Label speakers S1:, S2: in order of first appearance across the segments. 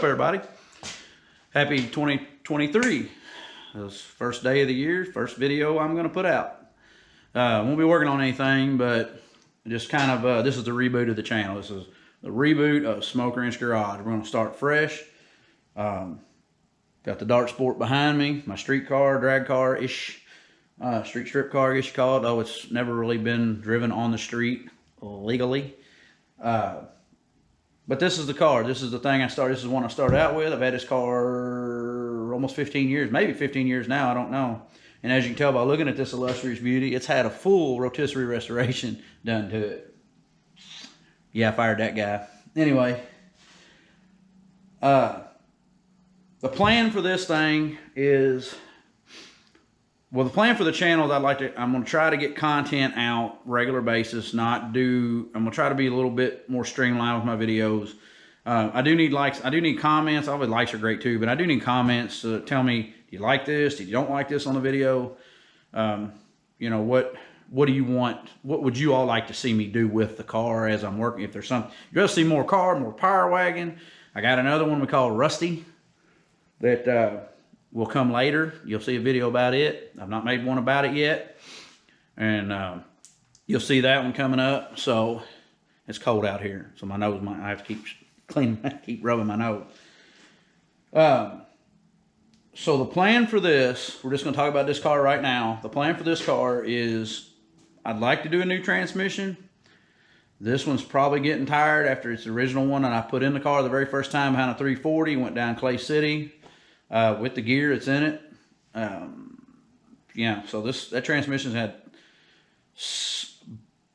S1: up, everybody? Happy 2023. This first day of the year, first video I'm going to put out. Won't be working on anything, but just kind of, this is the reboot of the channel. This is the reboot of Smoke Wrench Garage. We're going to start fresh. Got the Dart Sport behind me, my street car, drag car-ish, street strip car-ish you call it, though it's never really been driven on the street legally. But this is the car. This is the thing this is the one I started out with. I've had this car almost 15 years, maybe 15 years now, I don't know. And as you can tell by looking at this illustrious beauty, it's had a full rotisserie restoration done to it. Yeah, I fired that guy. Anyway, the plan for this thing is, well, the plan for the channel is I'm going to try to get content out regular basis, I'm going to try to be a little bit more streamlined with my videos. I do need likes, I do need comments. Obviously likes are great too, but I do need comments to tell me, do you like this? Do you don't like this on the video? You know, what do you want? What would you all like to see me do with the car as I'm working? If there's something, you're going to see more car, more power wagon. I got another one we call Rusty that, will come later. You'll see a video about it. I've not made one about it yet. And you'll see that one coming up. So it's cold out here. So my nose I have to keep cleaning, keep rubbing my nose. So the plan for this, we're just going to talk about this car right now. The plan for this car is I'd like to do a new transmission. This one's probably getting tired after its original one that I put in the car the very first time behind a 340, went down Clay City. With the gear that's in it. Yeah, so that transmission's had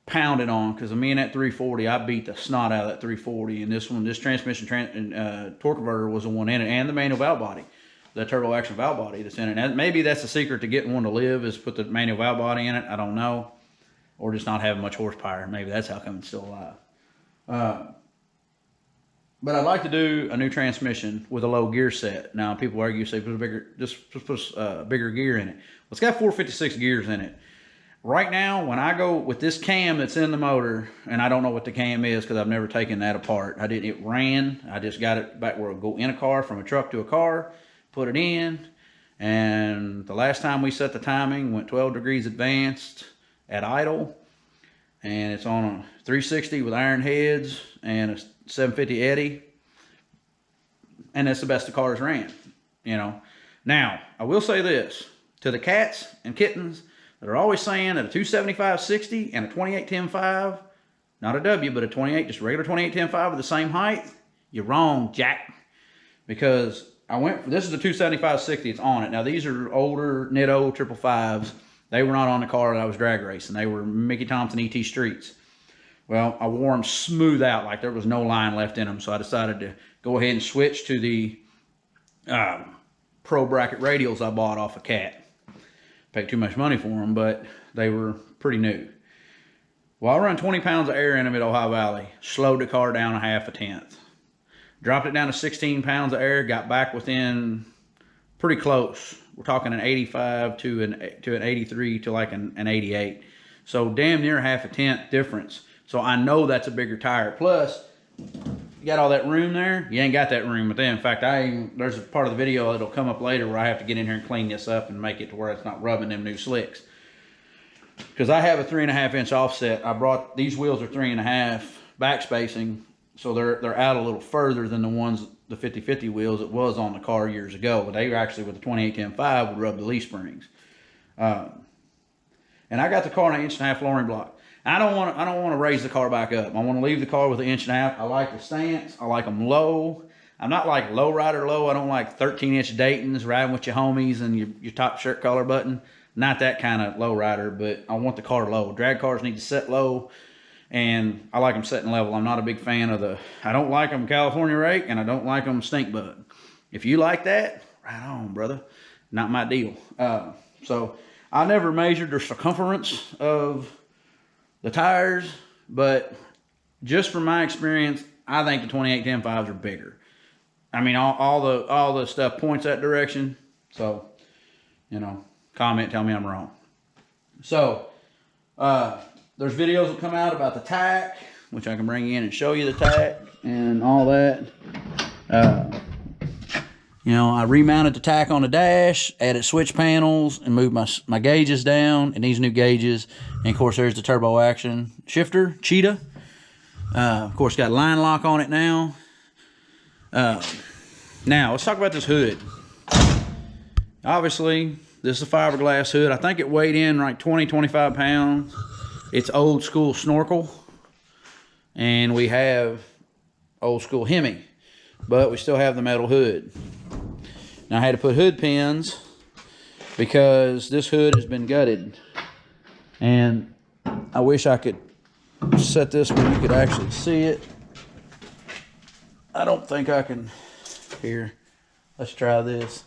S1: pounded on, because me and that 340, I beat the snot out of that 340, and this transmission torque converter was the one in it, and the manual valve body, the turbo action valve body that's in it. And maybe that's the secret to getting one to live, is put the manual valve body in it. I don't know, or just not having much horsepower. Maybe that's how come it's still alive. But I'd like to do a new transmission with a low gear set. Now, people argue, say, put a bigger, just put a bigger gear in it. Well, it's got 456 gears in it. Right now, when I go with this cam that's in the motor, and I don't know what the cam is because I've never taken that apart. It ran. I just got it back where it go in a car, from a truck to a car, put it in. And the last time we set the timing, went 12 degrees advanced at idle. And it's on a 360 with iron heads and a 750 Eddy, and that's the best the cars ran, you know. Now, I will say this to the cats and kittens that are always saying that a 275/60 and a 28-10-5, not a W, but a 28, just a regular 28-10-5 with the same height, you're wrong, Jack. Because this is a 275/60, it's on it. Now, these are older Nitto 555s. They were not on the car that I was drag racing. They were Mickey Thompson ET Streets. Well, I wore them smooth out, like there was no line left in them. So I decided to go ahead and switch to the Pro Bracket radials I bought off a Cat. Paid too much money for them, but they were pretty new. Well, I run 20 pounds of air in them at Ohio Valley. Slowed the car down a half a tenth. Dropped it down to 16 pounds of air. Got back within pretty close. We're talking an 85 to an 83 to like an 88. So damn near half a tenth difference. So I know that's a bigger tire. Plus, you got all that room there. You ain't got that room with them. In fact, there's a part of the video that'll come up later where I have to get in here and clean this up and make it to where it's not rubbing them new slicks. Because I have a 3.5 inch offset. I brought, these wheels are 3.5 back spacing, so they're out a little further than the ones, the 50/50 wheels it was on the car years ago. But they were actually, with the 28-10-5, would rub the leaf springs. And I got the car on an 1.5 inch flooring block. I don't want to raise the car back up. I want to leave the car with an 1.5 inch. I like the stance. I like them low. I'm not like low rider low. I don't like 13-inch Daytons riding with your homies and your top shirt collar button. Not that kind of low rider, but I want the car low. Drag cars need to set low, and I like them setting level. I'm not a big fan of I don't like them California rake, and I don't like them stink bug. If you like that, right on, brother. Not my deal. So I never measured the circumference of the tires, but just from my experience, I think the 28-10-5s are bigger. I mean, all the stuff points that direction. So, you know, comment, tell me I'm wrong. So, there's videos that come out about the tack, which I can bring in and show you the tack and all that. You know, I remounted the tack on the dash, added switch panels, and moved my gauges down, and these new gauges. And of course, there's the turbo action shifter, Cheetah. Of course, got line lock on it now. Now, let's talk about this hood. Obviously, this is a fiberglass hood. I think it weighed in like 20, 25 pounds. It's old school snorkel. And we have old school Hemi. But we still have the metal hood. Now, I had to put hood pins because this hood has been gutted. And I wish I could set this where you could actually see it. I don't think I can. Here, let's try this.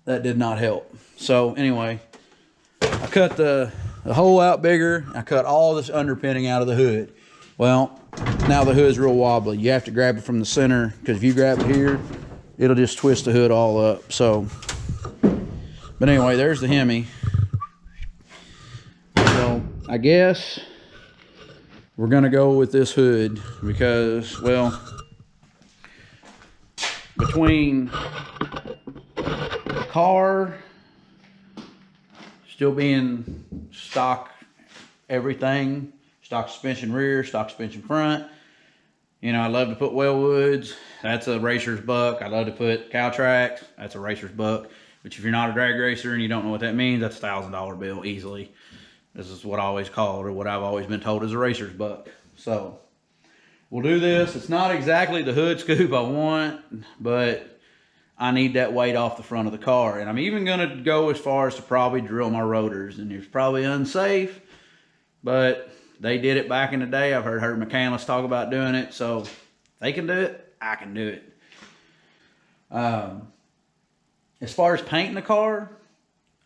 S1: That did not help. So anyway, I cut the hole out bigger. I cut all this underpinning out of the hood. Well, now the hood's real wobbly. You have to grab it from the center, because if you grab it here, it'll just twist the hood all up. So, but anyway, there's the Hemi. So I guess we're gonna go with this hood because, well, between the car still being stock everything, stock suspension rear, stock suspension front. You know, I love to put Wellwoods. That's a racer's buck. I love to put cow tracks. That's a racer's buck. Which if you're not a drag racer and you don't know what that means, that's a $1,000 bill easily. This is what I always called, or what I've always been told is a racer's buck. So we'll do this. It's not exactly the hood scoop I want, but I need that weight off the front of the car. And I'm even gonna go as far as to probably drill my rotors. And it's probably unsafe, but they did it back in the day. I've heard mechanics talk about doing it. So if they can do it, I can do it. As far as painting the car,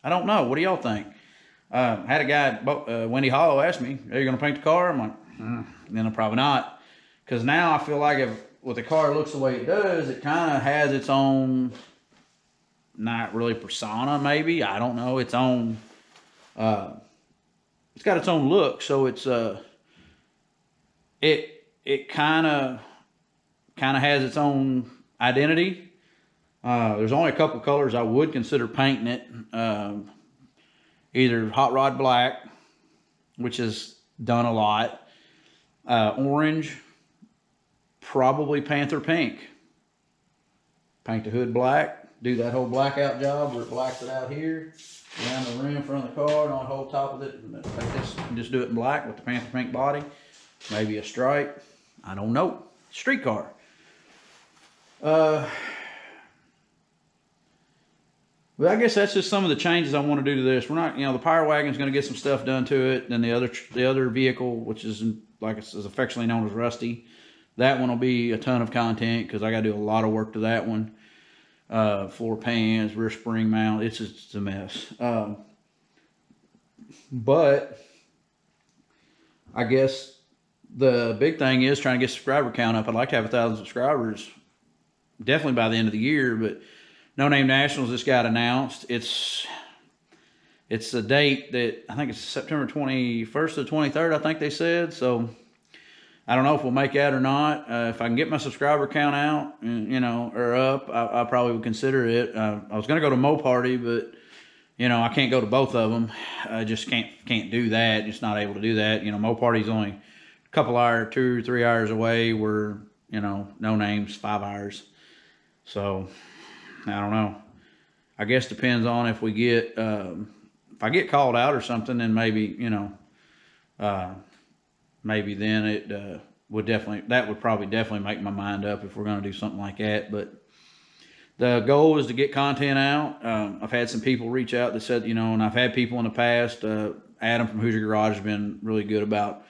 S1: I don't know. What do y'all think? Had a guy, Wendy Hollow, asked me, are you going to paint the car? I'm like, then probably not. Because now I feel like with the car looks the way it does, it kind of has its own, not really persona maybe, I don't know, its own, it's got its own look. So it's, it kind of has its own identity. There's only a couple colors I would consider painting it. Either hot rod black, which is done a lot, orange, probably panther pink. Paint the hood black, do that whole blackout job where it blacks it out here, around the rim, front of the car, and on the whole top of it, like this, just do it in black with the panther pink body. Maybe a stripe, I don't know. Street car. Well, I guess that's just some of the changes I want to do to this. We're not, you know, the Power Wagon's going to get some stuff done to it. Then the other vehicle, which is like is affectionately known as Rusty, that one will be a ton of content because I got to do a lot of work to that one. Floor pans, rear spring mount, it's just a mess. But I guess the big thing is trying to get subscriber count up. I'd like to have 1,000 subscribers definitely by the end of the year, but No Name Nationals just got announced. It's a date that I think it's September 21st to 23rd, I think they said. So I don't know if we'll make that or not. If I can get my subscriber count out, you know, or up, I probably would consider it. I was going to go to Mo Party, but you know, I can't go to both of them. I just can't do that. Just not able to do that. You know, Mo Party's only a couple hours, 2 or 3 hours away. Where, you know, No Name's 5 hours. So I don't know. I guess depends on if we get, if I get called out or something, then maybe, you know, maybe then it would probably definitely make my mind up if we're going to do something like that. But the goal is to get content out. I've had some people reach out that said, you know, and I've had people in the past, Adam from Hoosier Garage has been really good about,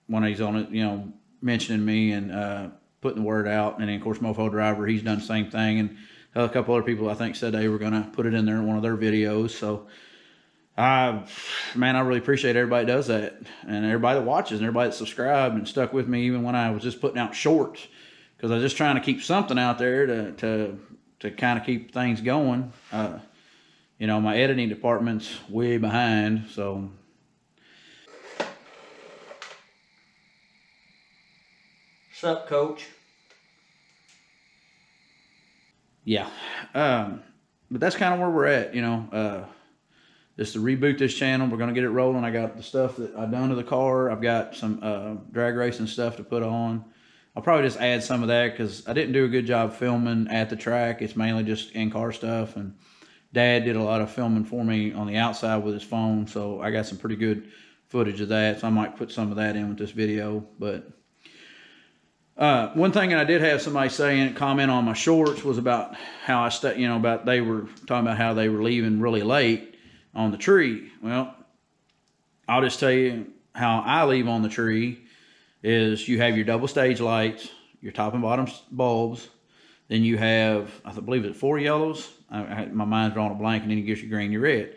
S1: when he's on it, you know, mentioning me and, putting the word out. And then of course Mofo Driver, he's done the same thing, and a couple other people I think said they were going to put it in there in one of their videos. So man, I really appreciate everybody that does that, and everybody that watches, and everybody that subscribed and stuck with me even when I was just putting out shorts, because I was just trying to keep something out there to kind of keep things going. You know, my editing department's way behind, so what's up, Coach? yeah. But that's kind of where we're at, you know. Just to reboot this channel, we're gonna get it rolling. I got the stuff that I've done to the car. I've got some drag racing stuff to put on. I'll probably just add some of that because I didn't do a good job filming at the track. It's mainly just in-car stuff, and Dad did a lot of filming for me on the outside with his phone, so I got some pretty good footage of that, so I might put some of that in with this video. But one thing I did have somebody saying, comment on my shorts, was about how about they were talking about how they were leaving really late on the tree. Well, I'll just tell you how I leave on the tree is you have your double stage lights, your top and bottom bulbs, then you have, I believe it's 4 yellows. My mind's drawing a blank, and then you get your green, your red.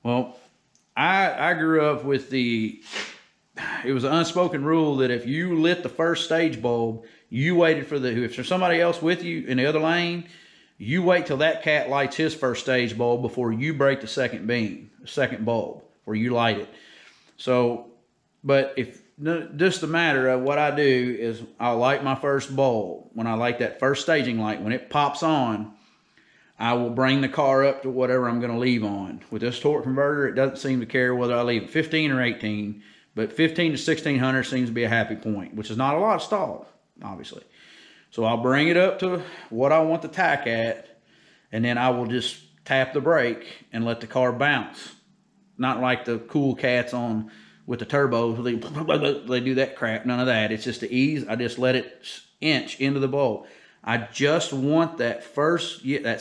S1: Well, I grew up with it was an unspoken rule that if you lit the first stage bulb, you waited for if there's somebody else with you in the other lane, you wait till that cat lights his first stage bulb before you break the second beam, the second bulb, before you light it. So, but just a matter of what I do is I'll light my first bulb. When I light that first staging light, when it pops on, I will bring the car up to whatever I'm going to leave on. With this torque converter, it doesn't seem to care whether I leave 15 or 18, but 15 to 1600 seems to be a happy point, which is not a lot of stall, obviously. So I'll bring it up to what I want the tack at, and then I will just tap the brake and let the car bounce. Not like the cool cats on with the turbos, they do that crap, none of that. It's just the ease. I just let it inch into the bulb. I just want that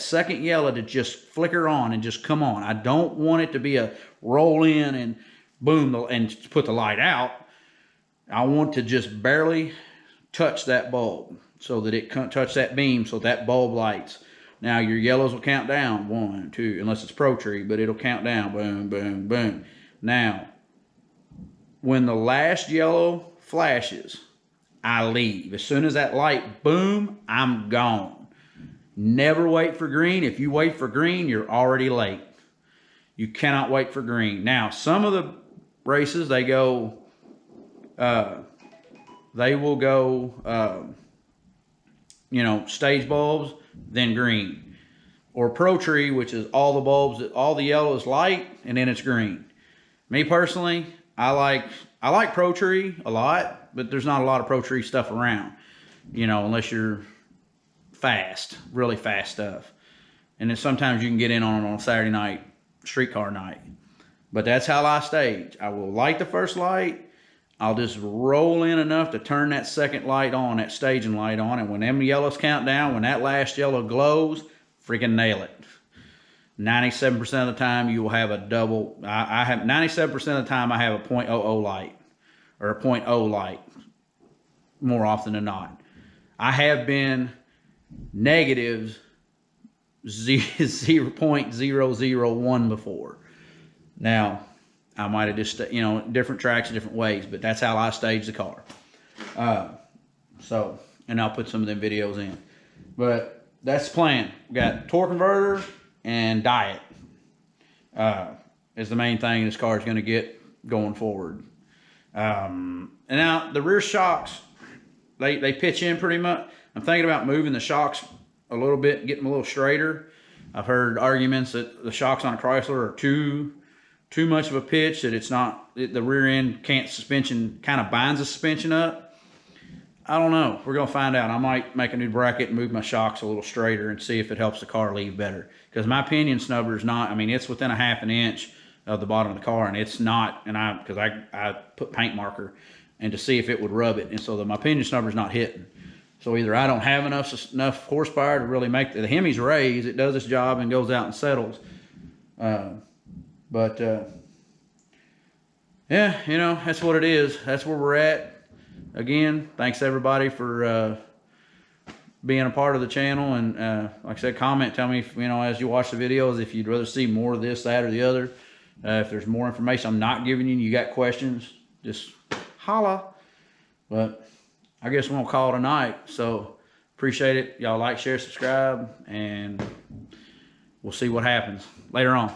S1: second yellow to just flicker on and just come on. I don't want it to be a roll in and boom, and put the light out. I want to just barely touch that bulb so that it can't touch that beam, so that bulb lights. Now your yellows will count down, 1, 2, unless it's Pro Tree, but it'll count down, boom, boom, boom. Now, when the last yellow flashes, I leave. As soon as that light, boom, I'm gone. Never wait for green. If you wait for green, you're already late. You cannot wait for green. Now, some of the races, they will go, stage bulbs, then green. Or Pro Tree, which is all the bulbs, all the yellow is light, and then it's green. Me personally, I like Pro Tree a lot, but there's not a lot of Pro Tree stuff around, unless you're fast, really fast stuff. And then sometimes you can get in on a Saturday night, streetcar night. But that's how I stage. I will light the first light. I'll just roll in enough to turn that second light on, that staging light on. And when them yellows count down, when that last yellow glows, freaking nail it. 97% of the time you will have a double. I have 97% of the time I have a 0.00 light or a 0.0 light more often than not. I have been negatives 0.001 before. Now, I might have just, different tracks, different ways, but that's how I stage the car. And I'll put some of them videos in. But that's the plan. We got torque converter and diet is the main thing this car is going to get going forward. And now the rear shocks, they pitch in pretty much. I'm thinking about moving the shocks a little bit, getting them a little straighter. I've heard arguments that the shocks on a Chrysler are too much of a pitch, that the rear end suspension kind of binds the suspension up. I don't know. We're going to find out. I might make a new bracket and move my shocks a little straighter and see if it helps the car leave better. Because my pinion snubber is not, it's within a ½ inch of the bottom of the car, and it's not, because I put paint marker and to see if it would rub it, and so my pinion snubber is not hitting. So either I don't have enough horsepower to really make the Hemi's raise. It does its job and goes out and settles. Yeah, that's what it is. That's where we're at. Again, thanks everybody for being a part of the channel, and like I said, comment, tell me if, as you watch the videos, if you'd rather see more of this, that, or the other. If there's more information I'm not giving you, and you got questions, just holla. But I guess we're gonna call it a night. So appreciate it. Y'all like, share, subscribe, and we'll see what happens later on.